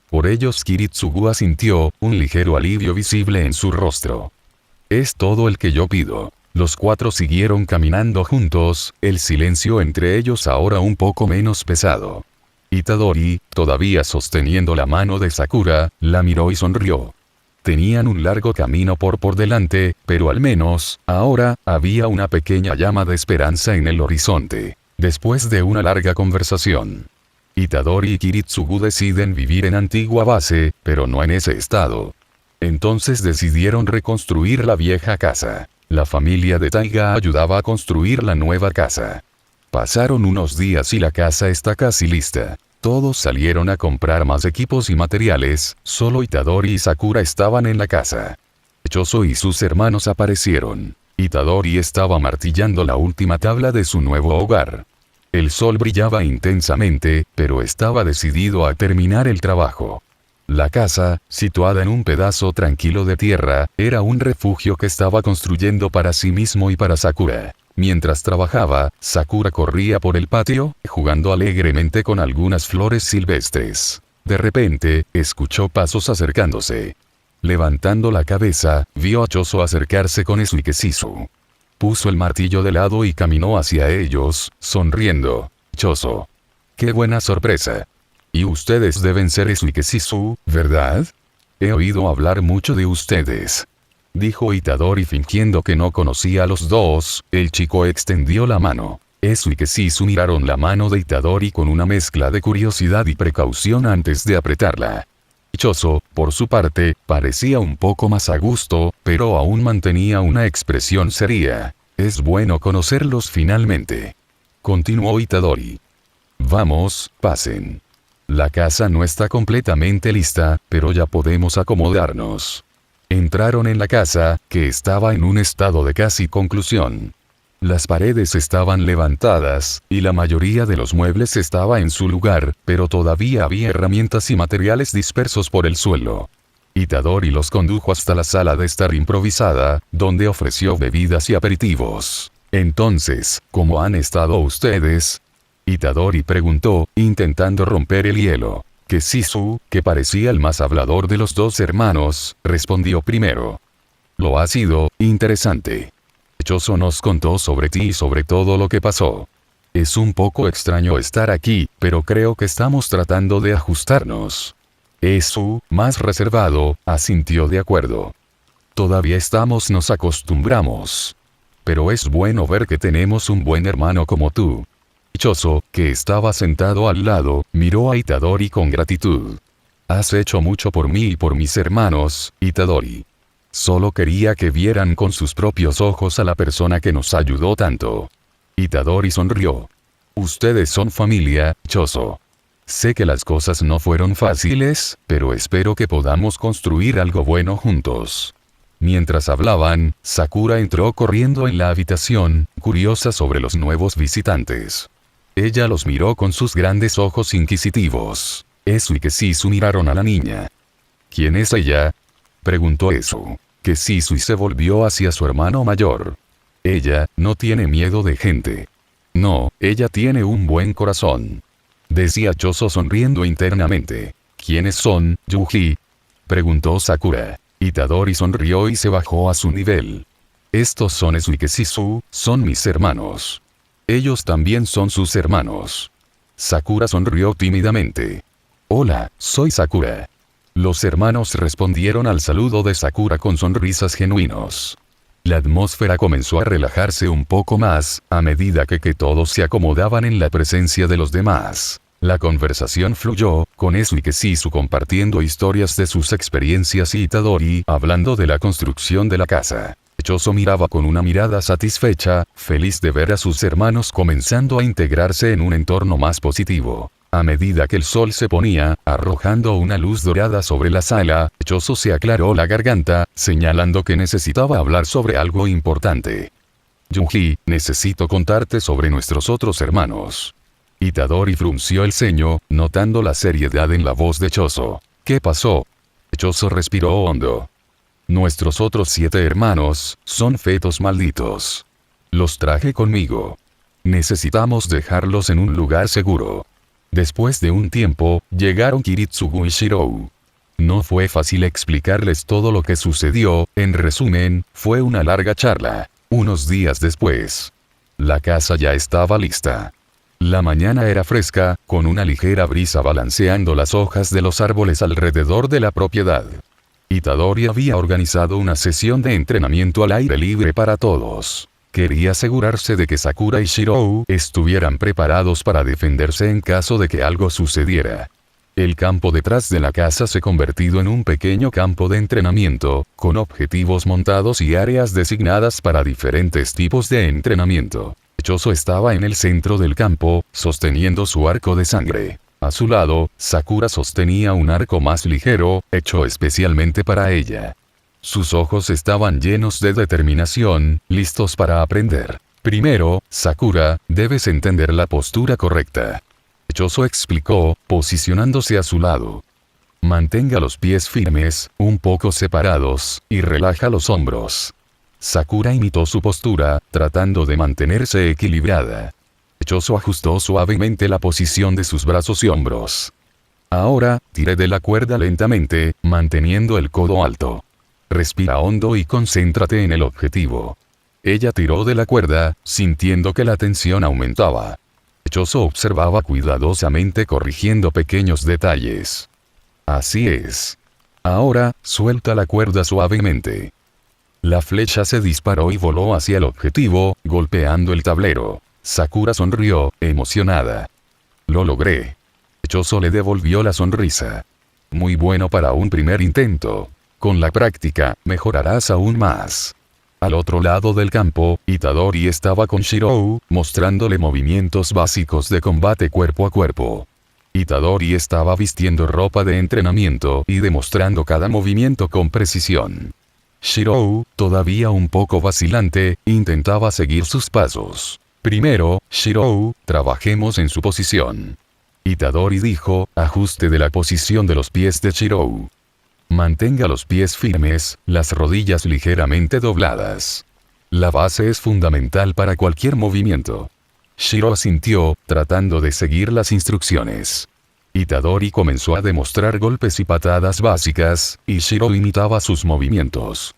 Por ellos Kiritsugu sintió un ligero alivio visible en su rostro. Es todo el que yo pido. Los cuatro siguieron caminando juntos, el silencio entre ellos ahora un poco menos pesado. Itadori, todavía sosteniendo la mano de Sakura, la miró y sonrió. Tenían un largo camino por delante, pero al menos, ahora, había una pequeña llama de esperanza en el horizonte. Después de una larga conversación, Itadori y Kiritsugu deciden vivir en Antigua Base, pero no en ese estado. Entonces decidieron reconstruir la vieja casa. La familia de Taiga ayudaba a construir la nueva casa. Pasaron unos días y la casa está casi lista. Todos salieron a comprar más equipos y materiales, solo Itadori y Sakura estaban en la casa. Choso y sus hermanos aparecieron. Itadori estaba martillando la última tabla de su nuevo hogar. El sol brillaba intensamente, pero estaba decidido a terminar el trabajo. La casa, situada en un pedazo tranquilo de tierra, era un refugio que estaba construyendo para sí mismo y para Sakura. Mientras trabajaba, Sakura corría por el patio, jugando alegremente con algunas flores silvestres. De repente, escuchó pasos acercándose. Levantando la cabeza, vio a Choso acercarse con Suikesisu. Puso el martillo de lado y caminó hacia ellos, sonriendo. Choso. ¡Qué buena sorpresa! Y ustedes deben ser Suikesisu, ¿verdad? He oído hablar mucho de ustedes. Dijo Itadori fingiendo que no conocía a los dos. El chico extendió la mano. Suikesisu miraron la mano de Itadori con una mezcla de curiosidad y precaución antes de apretarla. Choso, por su parte, parecía un poco más a gusto, pero aún mantenía una expresión seria. Es bueno conocerlos finalmente. Continuó Itadori. Vamos, pasen. La casa no está completamente lista, pero ya podemos acomodarnos. Entraron en la casa, que estaba en un estado de casi conclusión. Las paredes estaban levantadas, y la mayoría de los muebles estaba en su lugar, pero todavía había herramientas y materiales dispersos por el suelo. Itadori los condujo hasta la sala de estar improvisada, donde ofreció bebidas y aperitivos. Entonces, ¿cómo han estado ustedes? Itadori preguntó, intentando romper el hielo. Kesisu, que parecía el más hablador de los dos hermanos, respondió primero. Lo ha sido, interesante. Choso nos contó sobre ti y sobre todo lo que pasó. Es un poco extraño estar aquí, pero creo que estamos tratando de ajustarnos. Esu, más reservado, asintió de acuerdo. Todavía nos acostumbramos. Pero es bueno ver que tenemos un buen hermano como tú. Choso, que estaba sentado al lado, miró a Itadori con gratitud. Has hecho mucho por mí y por mis hermanos, Itadori. Solo quería que vieran con sus propios ojos a la persona que nos ayudó tanto. Itadori sonrió. Ustedes son familia, Choso. Sé que las cosas no fueron fáciles, pero espero que podamos construir algo bueno juntos. Mientras hablaban, Sakura entró corriendo en la habitación, curiosa sobre los nuevos visitantes. Ella los miró con sus grandes ojos inquisitivos. Esu y Kesisu miraron a la niña. ¿Quién es ella? Preguntó Esu. Kesisu se volvió hacia su hermano mayor. Ella, no tiene miedo de gente. No, ella tiene un buen corazón. Decía Choso sonriendo internamente. ¿Quiénes son, Yuji? Preguntó Sakura. Itadori sonrió y se bajó a su nivel. Estos son Esu y Kesisu, son mis hermanos. Ellos también son sus hermanos. Sakura sonrió tímidamente. Hola, soy Sakura. Los hermanos respondieron al saludo de Sakura con sonrisas genuinos. La atmósfera comenzó a relajarse un poco más, a medida que todos se acomodaban en la presencia de los demás. La conversación fluyó, con Esu y Kesisu compartiendo historias de sus experiencias y Itadori hablando de la construcción de la casa. Choso miraba con una mirada satisfecha, feliz de ver a sus hermanos comenzando a integrarse en un entorno más positivo. A medida que el sol se ponía, arrojando una luz dorada sobre la sala, Choso se aclaró la garganta, señalando que necesitaba hablar sobre algo importante. Yuji, necesito contarte sobre nuestros otros hermanos. Itadori frunció el ceño, notando la seriedad en la voz de Choso. ¿Qué pasó? Choso respiró hondo. Nuestros otros 7 hermanos son fetos malditos. Los traje conmigo. Necesitamos dejarlos en un lugar seguro. Después de un tiempo, llegaron Kiritsugu y Shirou. No fue fácil explicarles todo lo que sucedió, en resumen, fue una larga charla. Unos días después, la casa ya estaba lista. La mañana era fresca, con una ligera brisa balanceando las hojas de los árboles alrededor de la propiedad. Itadori había organizado una sesión de entrenamiento al aire libre para todos. Quería asegurarse de que Sakura y Shirou estuvieran preparados para defenderse en caso de que algo sucediera. El campo detrás de la casa se convertido en un pequeño campo de entrenamiento, con objetivos montados y áreas designadas para diferentes tipos de entrenamiento. Choso estaba en el centro del campo, sosteniendo su arco de sangre. A su lado, Sakura sostenía un arco más ligero, hecho especialmente para ella. Sus ojos estaban llenos de determinación, listos para aprender. Primero, Sakura, debes entender la postura correcta. Choso explicó, posicionándose a su lado. Mantenga los pies firmes, un poco separados, y relaja los hombros. Sakura imitó su postura, tratando de mantenerse equilibrada. Choso ajustó suavemente la posición de sus brazos y hombros. Ahora, tire de la cuerda lentamente, manteniendo el codo alto. Respira hondo y concéntrate en el objetivo. Ella tiró de la cuerda, sintiendo que la tensión aumentaba. Choso observaba cuidadosamente corrigiendo pequeños detalles. Así es. Ahora, suelta la cuerda suavemente. La flecha se disparó y voló hacia el objetivo, golpeando el tablero. Sakura sonrió, emocionada. Lo logré. Choso le devolvió la sonrisa. Muy bueno para un primer intento. Con la práctica, mejorarás aún más. Al otro lado del campo, Itadori estaba con Shirou, mostrándole movimientos básicos de combate cuerpo a cuerpo. Itadori estaba vistiendo ropa de entrenamiento y demostrando cada movimiento con precisión. Shirou, todavía un poco vacilante, intentaba seguir sus pasos. Primero, Shirou, trabajemos en su posición. Itadori dijo, ajuste de la posición de los pies de Shirou. Mantenga los pies firmes, las rodillas ligeramente dobladas. La base es fundamental para cualquier movimiento. Shirou asintió, tratando de seguir las instrucciones. Itadori comenzó a demostrar golpes y patadas básicas, y Shirou imitaba sus movimientos.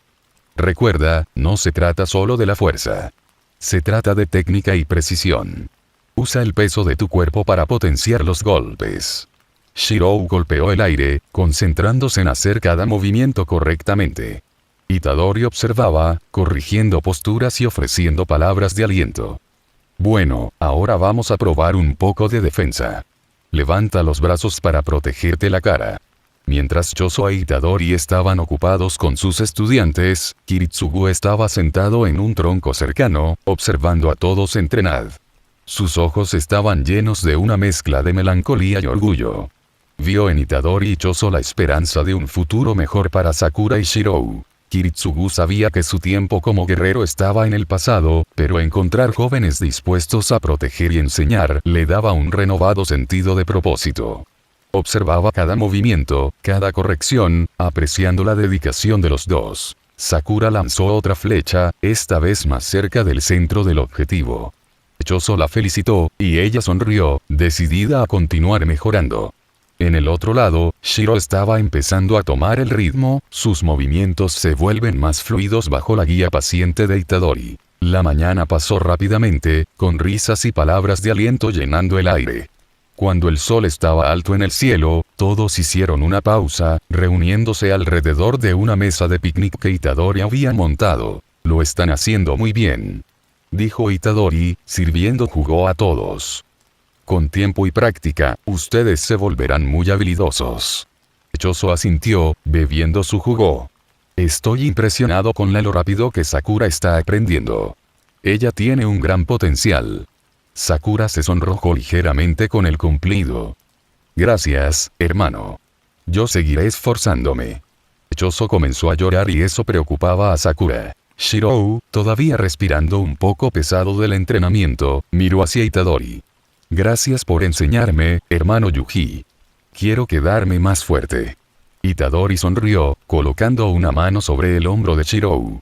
Recuerda, no se trata solo de la fuerza. Se trata de técnica y precisión. Usa el peso de tu cuerpo para potenciar los golpes. Shirou golpeó el aire, concentrándose en hacer cada movimiento correctamente. Itadori observaba, corrigiendo posturas y ofreciendo palabras de aliento. Bueno, ahora vamos a probar un poco de defensa. Levanta los brazos para protegerte la cara. Mientras Choso e Itadori estaban ocupados con sus estudiantes, Kiritsugu estaba sentado en un tronco cercano, observando a todos entrenar. Sus ojos estaban llenos de una mezcla de melancolía y orgullo. Vio en Itadori y Choso la esperanza de un futuro mejor para Sakura y Shirou. Kiritsugu sabía que su tiempo como guerrero estaba en el pasado, pero encontrar jóvenes dispuestos a proteger y enseñar le daba un renovado sentido de propósito. Observaba cada movimiento, cada corrección, apreciando la dedicación de los dos. Sakura lanzó otra flecha, esta vez más cerca del centro del objetivo. Choso la felicitó, y ella sonrió, decidida a continuar mejorando. En el otro lado, Shirou estaba empezando a tomar el ritmo, sus movimientos se vuelven más fluidos bajo la guía paciente de Itadori. La mañana pasó rápidamente, con risas y palabras de aliento llenando el aire. Cuando el sol estaba alto en el cielo, todos hicieron una pausa, reuniéndose alrededor de una mesa de picnic que Itadori había montado. Lo están haciendo muy bien, dijo Itadori, sirviendo jugo a todos. Con tiempo y práctica, ustedes se volverán muy habilidosos. Choso asintió, bebiendo su jugo. Estoy impresionado con lo rápido que Sakura está aprendiendo. Ella tiene un gran potencial. Sakura se sonrojó ligeramente con el cumplido. Gracias, hermano. Yo seguiré esforzándome. Choso comenzó a llorar y eso preocupaba a Sakura. Shirou, todavía respirando un poco pesado del entrenamiento, miró hacia Itadori. Gracias por enseñarme, hermano Yuji. Quiero quedarme más fuerte. Itadori sonrió, colocando una mano sobre el hombro de Shirou.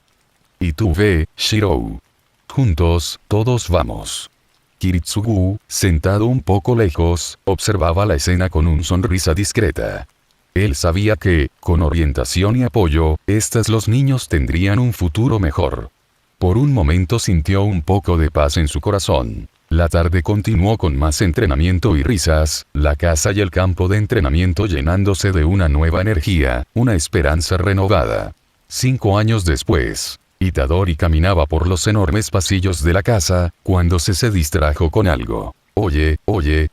Y tú ve, Shirou. Juntos, todos vamos. Kiritsugu, sentado un poco lejos, observaba la escena con una sonrisa discreta. Él sabía que, con orientación y apoyo, los niños tendrían un futuro mejor. Por un momento sintió un poco de paz en su corazón. La tarde continuó con más entrenamiento y risas, la casa y el campo de entrenamiento llenándose de una nueva energía, una esperanza renovada. 5 años después, Itadori caminaba por los enormes pasillos de la casa, cuando se distrajo con algo. Oye,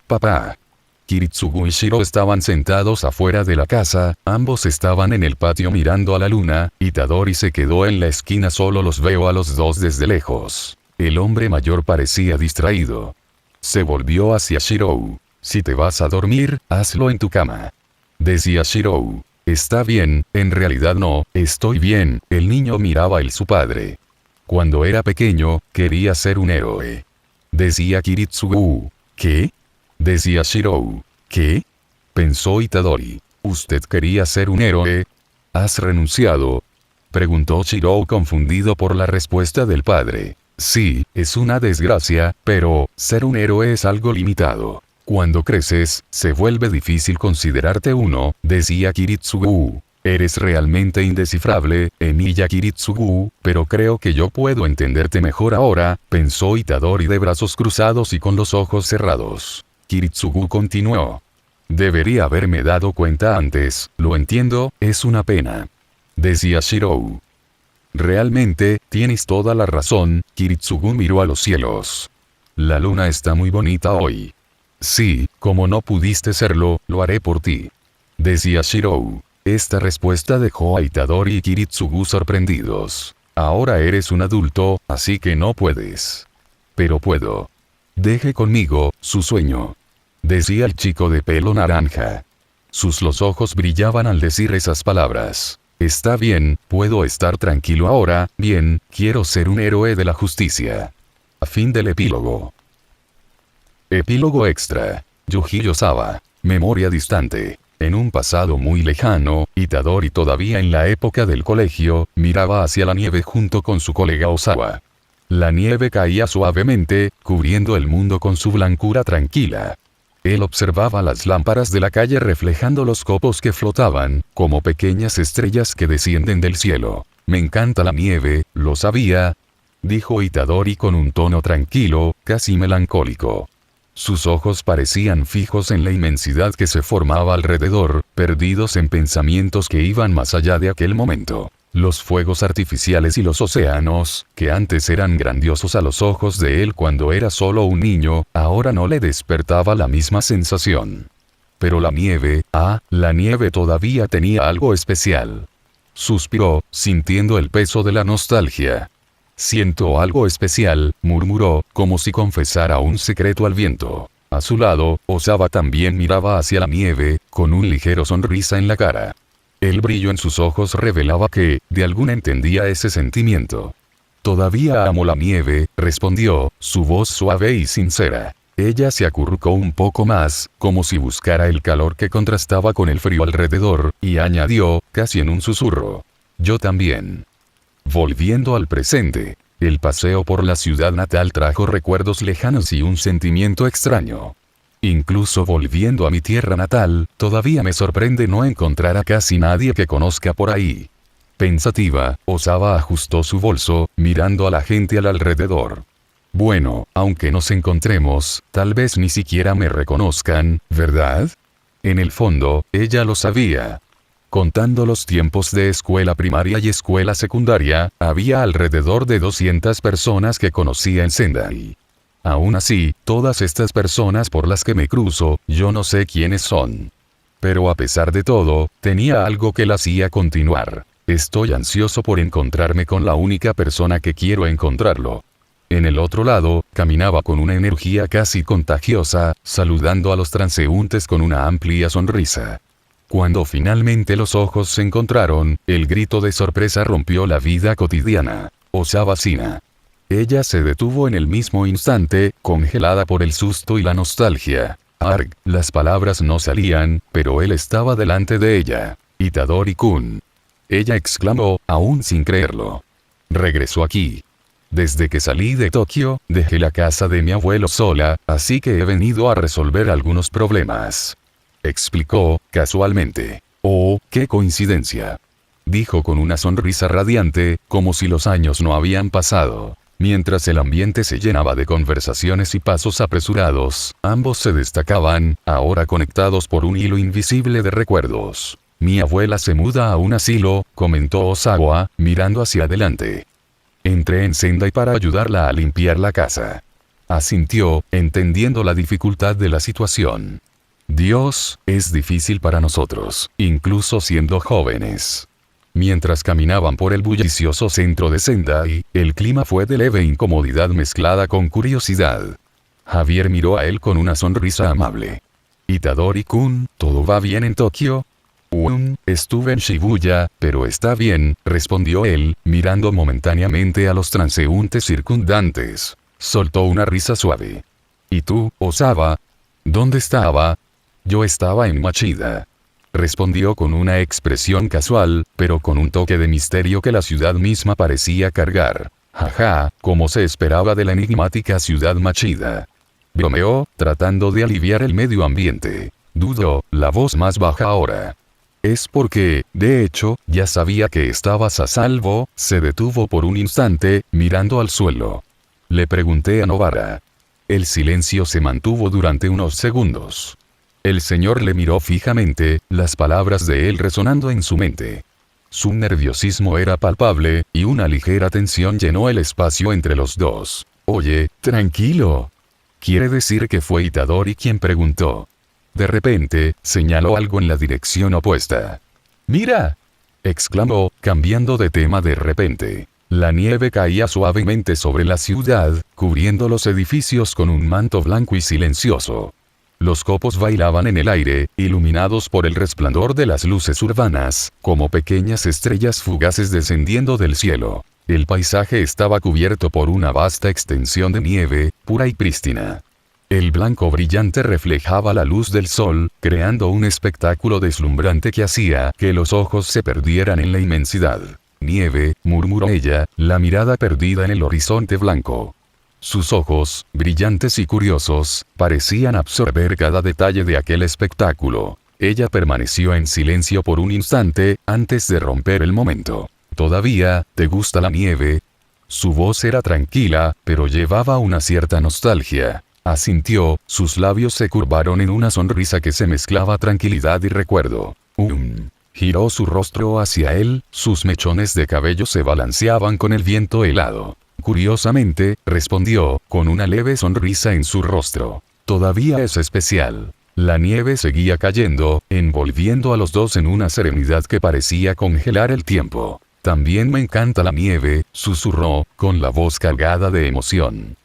papá. Kiritsugu y Shiro estaban sentados afuera de la casa, ambos estaban en el patio mirando a la luna, Itadori se quedó en la esquina, solo los veo a los dos desde lejos. El hombre mayor parecía distraído. Se volvió hacia Shirou. Si te vas a dormir, hazlo en tu cama. Decía Shirou. Está bien, en realidad no, estoy bien, el niño miraba a su padre. Cuando era pequeño, quería ser un héroe. Decía Kiritsugu. ¿Qué? Decía Shirou. ¿Qué? Pensó Itadori. ¿Usted quería ser un héroe? ¿Has renunciado? Preguntó Shirou confundido por la respuesta del padre. Sí, es una desgracia, pero, ser un héroe es algo limitado. Cuando creces, se vuelve difícil considerarte uno, decía Kiritsugu. Eres realmente indescifrable, Emiya Kiritsugu, pero creo que yo puedo entenderte mejor ahora, pensó Itadori de brazos cruzados y con los ojos cerrados. Kiritsugu continuó. Debería haberme dado cuenta antes, lo entiendo, es una pena. Decía Shirou. Realmente, tienes toda la razón, Kiritsugu miró a los cielos. La luna está muy bonita hoy. Sí, como no pudiste serlo, lo haré por ti. Decía Shirou. Esta respuesta dejó a Itadori y Kiritsugu sorprendidos. Ahora eres un adulto, así que no puedes. Pero puedo. Deje conmigo, su sueño. Decía el chico de pelo naranja. Los ojos brillaban al decir esas palabras. Está bien, puedo estar tranquilo ahora, bien, quiero ser un héroe de la justicia. A fin del epílogo. Epílogo extra. Yuji Osawa. Memoria distante. En un pasado muy lejano, Itadori, todavía en la época del colegio, miraba hacia la nieve junto con su colega Osawa. La nieve caía suavemente, cubriendo el mundo con su blancura tranquila. Él observaba las lámparas de la calle reflejando los copos que flotaban, como pequeñas estrellas que descienden del cielo. Me encanta la nieve, lo sabía, dijo Itadori con un tono tranquilo, casi melancólico. Sus ojos parecían fijos en la inmensidad que se formaba alrededor, perdidos en pensamientos que iban más allá de aquel momento. Los fuegos artificiales y los océanos, que antes eran grandiosos a los ojos de él cuando era solo un niño, ahora no le despertaba la misma sensación. Pero la nieve todavía tenía algo especial. Suspiró, sintiendo el peso de la nostalgia. Siento algo especial, murmuró, como si confesara un secreto al viento. A su lado, Osawa también miraba hacia la nieve, con un ligero sonrisa en la cara. El brillo en sus ojos revelaba que, de alguna entendía ese sentimiento. Todavía amo la nieve, respondió, su voz suave y sincera. Ella se acurrucó un poco más, como si buscara el calor que contrastaba con el frío alrededor, y añadió, casi en un susurro. Yo también. Volviendo al presente, el paseo por la ciudad natal trajo recuerdos lejanos y un sentimiento extraño. Incluso volviendo a mi tierra natal, todavía me sorprende no encontrar a casi nadie que conozca por ahí. Pensativa, Osawa ajustó su bolso, mirando a la gente al alrededor. Bueno, aunque nos encontremos, tal vez ni siquiera me reconozcan, ¿verdad? En el fondo, ella lo sabía. Contando los tiempos de escuela primaria y escuela secundaria, había alrededor de 200 personas que conocía en Sendai. Aún así, todas estas personas por las que me cruzo, yo no sé quiénes son. Pero a pesar de todo, tenía algo que la hacía continuar. Estoy ansioso por encontrarme con la única persona que quiero encontrarlo. En el otro lado, caminaba con una energía casi contagiosa, saludando a los transeúntes con una amplia sonrisa. Cuando finalmente los ojos se encontraron, el grito de sorpresa rompió la vida cotidiana. Osawa Shina. Ella se detuvo en el mismo instante, congelada por el susto y la nostalgia. Arg, las palabras no salían, pero él estaba delante de ella. Itadori-kun. Ella exclamó, aún sin creerlo. Regresó aquí. Desde que salí de Tokio, dejé la casa de mi abuelo sola, así que he venido a resolver algunos problemas. Explicó, casualmente. Oh, qué coincidencia. Dijo con una sonrisa radiante, como si los años no habían pasado. Mientras el ambiente se llenaba de conversaciones y pasos apresurados, ambos se destacaban, ahora conectados por un hilo invisible de recuerdos. Mi abuela se muda a un asilo, comentó Osawa, mirando hacia adelante. Entré en Sendai para ayudarla a limpiar la casa. Asintió, entendiendo la dificultad de la situación. Dios, es difícil para nosotros, incluso siendo jóvenes. Mientras caminaban por el bullicioso centro de Sendai, el clima fue de leve incomodidad mezclada con curiosidad. Javier miró a él con una sonrisa amable. Itadori-kun, ¿todo va bien en Tokio? Estuve en Shibuya, pero está bien, respondió él, mirando momentáneamente a los transeúntes circundantes. Soltó una risa suave. ¿Y tú, Osawa? ¿Dónde estaba? Yo estaba en Machida. Respondió con una expresión casual, pero con un toque de misterio que la ciudad misma parecía cargar. Jaja, como se esperaba de la enigmática ciudad Machida. Bromeó, tratando de aliviar el medio ambiente. Dudó, la voz más baja ahora. Es porque, de hecho, ya sabía que estabas a salvo. Se detuvo por un instante, mirando al suelo. Le pregunté a Novara. El silencio se mantuvo durante unos segundos. El señor le miró fijamente, las palabras de él resonando en su mente. Su nerviosismo era palpable, y una ligera tensión llenó el espacio entre los dos. Oye, tranquilo. ¿Quiere decir que fue Itadori quien preguntó? De repente, señaló algo en la dirección opuesta. ¡Mira!, exclamó, cambiando de tema de repente. La nieve caía suavemente sobre la ciudad, cubriendo los edificios con un manto blanco y silencioso. Los copos bailaban en el aire, iluminados por el resplandor de las luces urbanas, como pequeñas estrellas fugaces descendiendo del cielo. El paisaje estaba cubierto por una vasta extensión de nieve, pura y prístina. El blanco brillante reflejaba la luz del sol, creando un espectáculo deslumbrante que hacía que los ojos se perdieran en la inmensidad. Nieve, murmuró ella, la mirada perdida en el horizonte blanco. Sus ojos, brillantes y curiosos, parecían absorber cada detalle de aquel espectáculo. Ella permaneció en silencio por un instante, antes de romper el momento. ¿Todavía, te gusta la nieve? Su voz era tranquila, pero llevaba una cierta nostalgia. Asintió, sus labios se curvaron en una sonrisa que se mezclaba tranquilidad y recuerdo. Giró su rostro hacia él, sus mechones de cabello se balanceaban con el viento helado. Curiosamente, respondió, con una leve sonrisa en su rostro. Todavía es especial. La nieve seguía cayendo, envolviendo a los dos en una serenidad que parecía congelar el tiempo. También me encanta la nieve, susurró, con la voz cargada de emoción.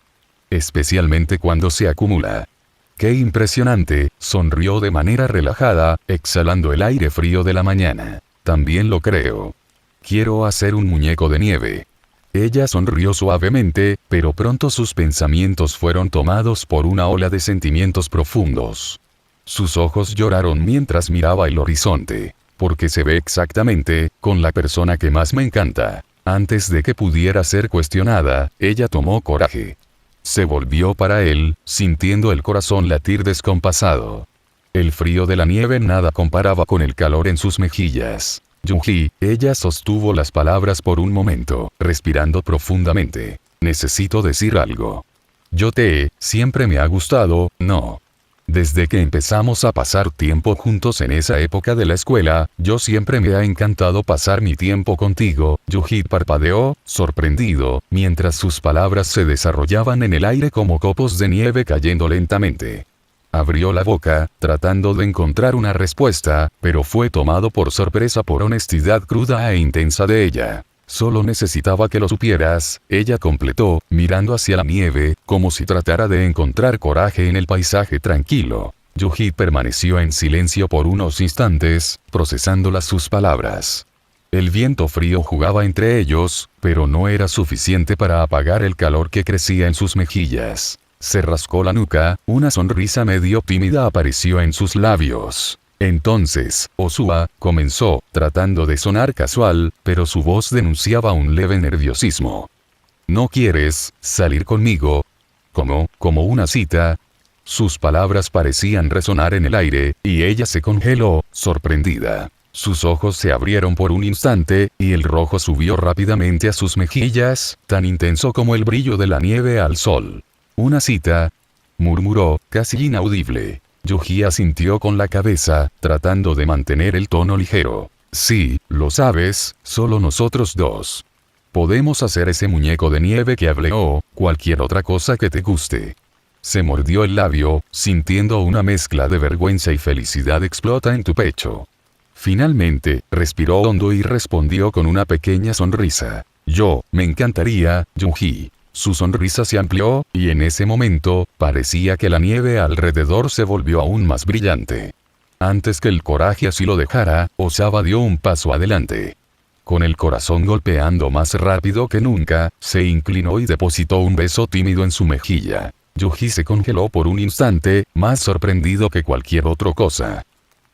Especialmente cuando se acumula. ¡Qué impresionante!, sonrió de manera relajada, exhalando el aire frío de la mañana. También lo creo. Quiero hacer un muñeco de nieve. Ella sonrió suavemente, pero pronto sus pensamientos fueron tomados por una ola de sentimientos profundos. Sus ojos lloraron mientras miraba el horizonte. Porque se ve exactamente, con la persona que más me encanta. Antes de que pudiera ser cuestionada, ella tomó coraje. Se volvió para él, sintiendo el corazón latir descompasado. El frío de la nieve nada comparaba con el calor en sus mejillas. Yuji, ella sostuvo las palabras por un momento, respirando profundamente. Necesito decir algo. Siempre me ha gustado, ¿no? Desde que empezamos a pasar tiempo juntos en esa época de la escuela, yo siempre me ha encantado pasar mi tiempo contigo. Yuji parpadeó, sorprendido, mientras sus palabras se desarrollaban en el aire como copos de nieve cayendo lentamente. Abrió la boca, tratando de encontrar una respuesta, pero fue tomado por sorpresa por honestidad cruda e intensa de ella. Solo necesitaba que lo supieras, ella completó, mirando hacia la nieve, como si tratara de encontrar coraje en el paisaje tranquilo. Yuji permaneció en silencio por unos instantes, procesando sus palabras. El viento frío jugaba entre ellos, pero no era suficiente para apagar el calor que crecía en sus mejillas. Se rascó la nuca, una sonrisa medio tímida apareció en sus labios. Entonces, Ozua comenzó, tratando de sonar casual, pero su voz denunciaba un leve nerviosismo. ¿No quieres salir conmigo? ¿Como una cita? Sus palabras parecían resonar en el aire, y ella se congeló, sorprendida. Sus ojos se abrieron por un instante, y el rojo subió rápidamente a sus mejillas, tan intenso como el brillo de la nieve al sol. ¿Una cita? Murmuró, casi inaudible. Yuji asintió con la cabeza, tratando de mantener el tono ligero. Sí, lo sabes, solo nosotros dos. Podemos hacer ese muñeco de nieve que hablé o cualquier otra cosa que te guste. Se mordió el labio, sintiendo una mezcla de vergüenza y felicidad explota en tu pecho. Finalmente, respiró hondo y respondió con una pequeña sonrisa. Me encantaría, Yuji. Su sonrisa se amplió, y en ese momento, parecía que la nieve alrededor se volvió aún más brillante. Antes que el coraje así lo dejara, Osawa dio un paso adelante. Con el corazón golpeando más rápido que nunca, se inclinó y depositó un beso tímido en su mejilla. Yuji se congeló por un instante, más sorprendido que cualquier otra cosa.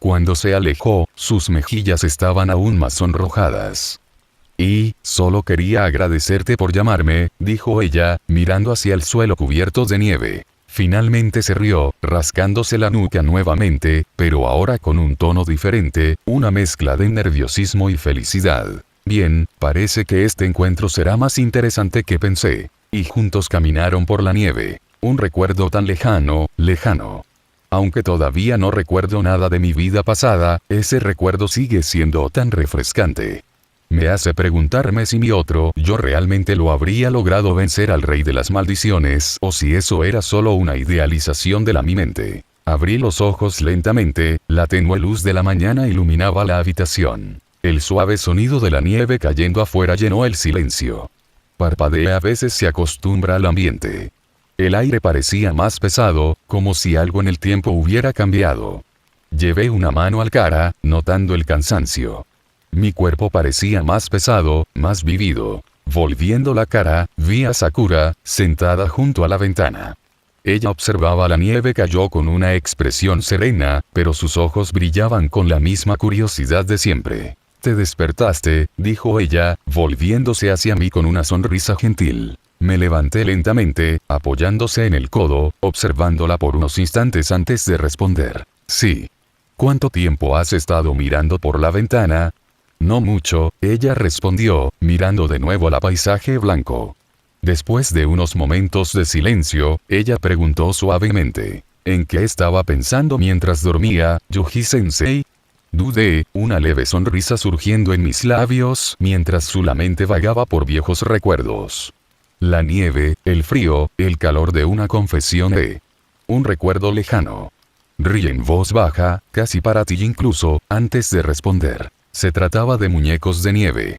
Cuando se alejó, sus mejillas estaban aún más sonrojadas. Y, solo quería agradecerte por llamarme, dijo ella, mirando hacia el suelo cubierto de nieve. Finalmente se rió, rascándose la nuca nuevamente, pero ahora con un tono diferente, una mezcla de nerviosismo y felicidad. Bien, parece que este encuentro será más interesante que pensé. Y juntos caminaron por la nieve. Un recuerdo tan lejano. Aunque todavía no recuerdo nada de mi vida pasada, ese recuerdo sigue siendo tan refrescante. Me hace preguntarme si mi otro yo realmente lo habría logrado vencer al rey de las maldiciones o si eso era solo una idealización de mi mente. Abrí los ojos lentamente, la tenue luz de la mañana iluminaba la habitación. El suave sonido de la nieve cayendo afuera llenó el silencio. Parpadeé, a veces se acostumbra al ambiente. El aire parecía más pesado, como si algo en el tiempo hubiera cambiado. Llevé una mano al cara, notando el cansancio. Mi cuerpo parecía más pesado, más vivido. Volviendo la cara, vi a Sakura, sentada junto a la ventana. Ella observaba la nieve cayó con una expresión serena, pero sus ojos brillaban con la misma curiosidad de siempre. «Te despertaste», dijo ella, volviéndose hacia mí con una sonrisa gentil. Me levanté lentamente, apoyándose en el codo, observándola por unos instantes antes de responder. «Sí». «¿Cuánto tiempo has estado mirando por la ventana?» «No mucho», ella respondió, mirando de nuevo al paisaje blanco. Después de unos momentos de silencio, ella preguntó suavemente. ¿En qué estaba pensando mientras dormía, Yuji-sensei? Dudé, una leve sonrisa surgiendo en mis labios mientras su mente vagaba por viejos recuerdos. La nieve, el frío, el calor de una confesión un recuerdo lejano. Rí en voz baja, casi para ti incluso, antes de responder. Se trataba de muñecos de nieve.